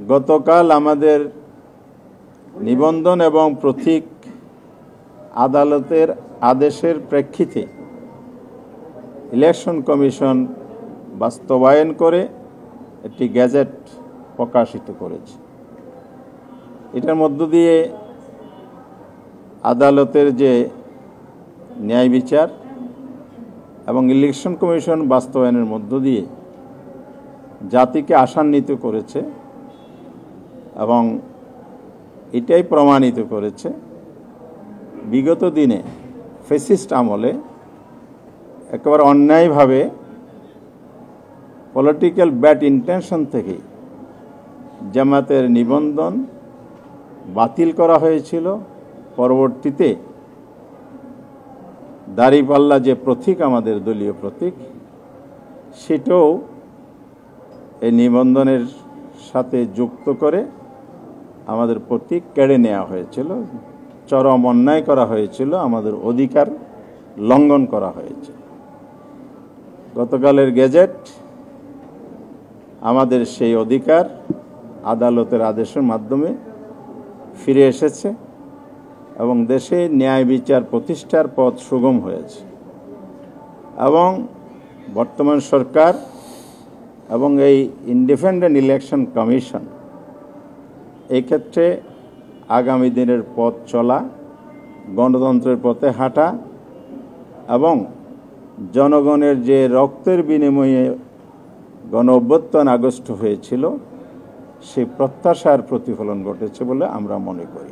গতকাল আমাদের নিবন্ধন এবং প্রতীক আদালতের আদেশের প্রেক্ষিতে ইলেকশন কমিশন বাস্তবায়ন করে একটি গেজেট প্রকাশিত করেছে। এটার মধ্য দিয়ে আদালতের যে ন্যায় বিচার এবং ইলেকশন কমিশন বাস্তবায়নের মধ্য দিয়ে জাতিকে আশান্বিত করেছে এবং এটাই প্রমাণিত করেছে বিগত দিনে ফ্যাসিস্ট আমলে একেবারে অন্যায়ভাবে পলিটিক্যাল ব্যাড ইন্টেনশন থেকে জামাতের নিবন্ধন বাতিল করা হয়েছিল। পরবর্তীতে দাঁড়িপাল্লা যে প্রতীক আমাদের দলীয় প্রতীক, সেটাও এই নিবন্ধনের সাথে যুক্ত করে আমাদের প্রতীক কেড়ে নেওয়া হয়েছিল। চরম অন্যায় করা হয়েছিল, আমাদের অধিকার লঙ্ঘন করা হয়েছে। গতকালের গেজেট আমাদের সেই অধিকার আদালতের আদেশের মাধ্যমে ফিরে এসেছে এবং দেশে ন্যায় বিচার প্রতিষ্ঠার পথ সুগম হয়েছে। এবং বর্তমান সরকার এবং এই ইন্ডিপেন্ডেন্ট ইলেকশন কমিশন এই ক্ষেত্রে আগামী দিনের পথ চলা, গণতন্ত্রের পথে হাঁটা এবং জনগণের যে রক্তের বিনিময়ে গণ অভ্যুত্থান আগস্ট হয়েছিল সেই প্রত্যাশার প্রতিফলন ঘটেছে বলে আমরা মনে করি।